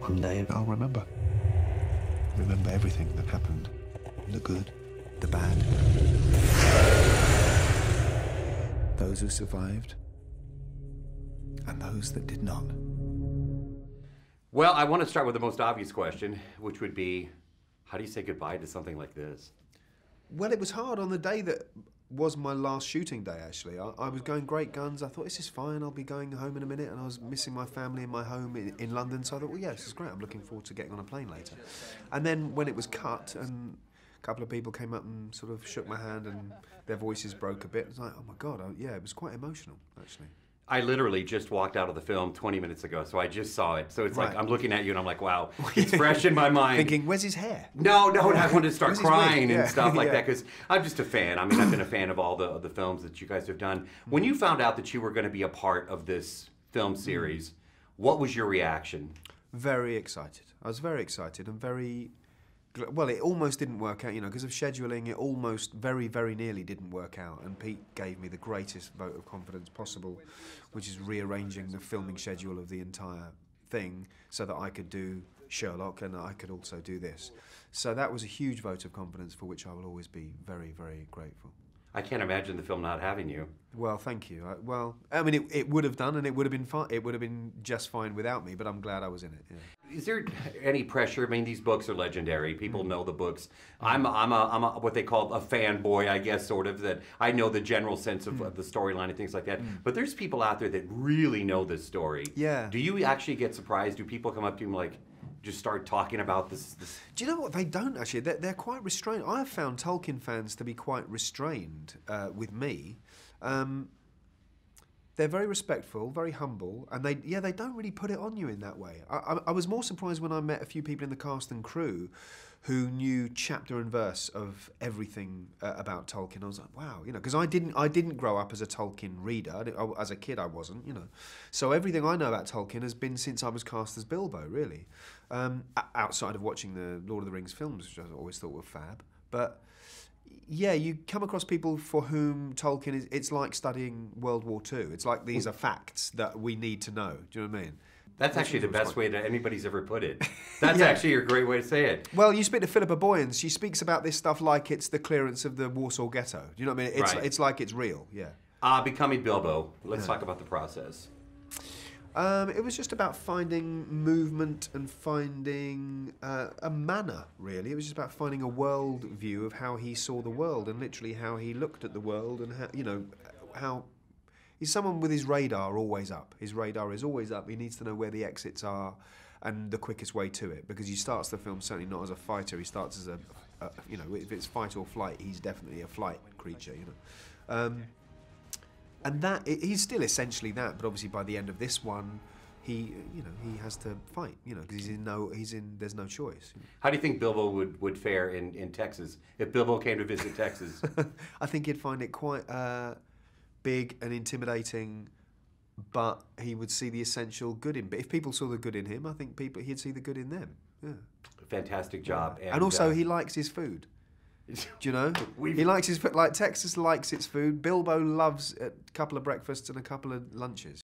One day I'll remember. Remember everything that happened. The good, the bad. Those who survived, and those that did not. Well, I want to start with the most obvious question, which would be, how do you say goodbye to something like this? Well, it was hard on the day that was my last shooting day, actually. I was going great guns. I thought, this is fine, I'll be going home in a minute, and I was missing my family and my home in London, so I thought, well, yeah, this is great. I'm looking forward to getting on a plane later. And then when it was cut, and a couple of people came up and sort of shook my hand, and their voices broke a bit, it was like, oh my God, yeah, it was quite emotional, actually. I literally just walked out of the film 20 minutes ago, so I just saw it. So it's Right. like, I'm looking at you and I'm like, wow, it's fresh in my mind. Thinking, where's his hair? No, I wanted to start Where's his crying wig? and Yeah. stuff like Yeah. that, because I'm just a fan. I mean, I've been a fan of all the films that you guys have done. When you found out that you were going to be a part of this film series, what was your reaction? Very excited. I was very excited and very... Well, it almost didn't work out, you know, because of scheduling, it almost very, very nearly didn't work out. And Pete gave me the greatest vote of confidence possible, which is rearranging the filming schedule of the entire thing so that I could do Sherlock and I could also do this. So that was a huge vote of confidence for which I will always be very, very grateful. I can't imagine the film not having you. Well, thank you. Well, I mean, it would have done, and it would have been fine. It would have been just fine without me. But I'm glad I was in it. Yeah. Is there any pressure? I mean, these books are legendary. People know the books. I'm a what they call a fanboy, I guess, sort of. That I know the general sense of the storyline and things like that. But there's people out there that really know this story. Yeah. Do you actually get surprised? Do people come up to you and like just start talking about this? Do you know what? They don't actually. They're quite restrained. I have found Tolkien fans to be quite restrained with me. They're very respectful, very humble, and they don't really put it on you in that way. I was more surprised when I met a few people in the cast and crew who knew chapter and verse of everything about Tolkien. I was like, wow, you know, because I didn't grow up as a Tolkien reader. As a kid, I wasn't, you know. So everything I know about Tolkien has been since I was cast as Bilbo, really. Outside of watching the Lord of the Rings films, which I always thought were fab. But yeah, you come across people for whom Tolkien is, it's like studying World War II. It's like these are facts that we need to know. Do you know what I mean? That's actually the best way that anybody's ever put it. That's actually a great way to say it. Well, you speak to Philippa Boyens. She speaks about this stuff like it's the clearance of the Warsaw Ghetto. Do you know what I mean? It's like it's real, yeah. Becoming Bilbo, let's talk about the process. It was just about finding movement and finding a manner, really. It was just about finding a world view of how he saw the world and literally how he looked at the world and how, you know, how... He's someone with his radar always up. His radar is always up. He needs to know where the exits are and the quickest way to it, because he starts the film certainly not as a fighter. He starts as a you know, if it's fight or flight, he's definitely a flight creature, you know. And that he's still essentially that, but obviously by the end of this one, he has to fight, you know, because there's no choice. You know? How do you think Bilbo would fare in Texas if Bilbo came to visit Texas? I think he'd find it quite big and intimidating, but he would see the essential good in. But if people saw the good in him, I think he'd see the good in them. Yeah. Fantastic job. And also, he likes his food. Do you know? He likes his food. Like Texas likes its food. Bilbo loves a couple of breakfasts and a couple of lunches.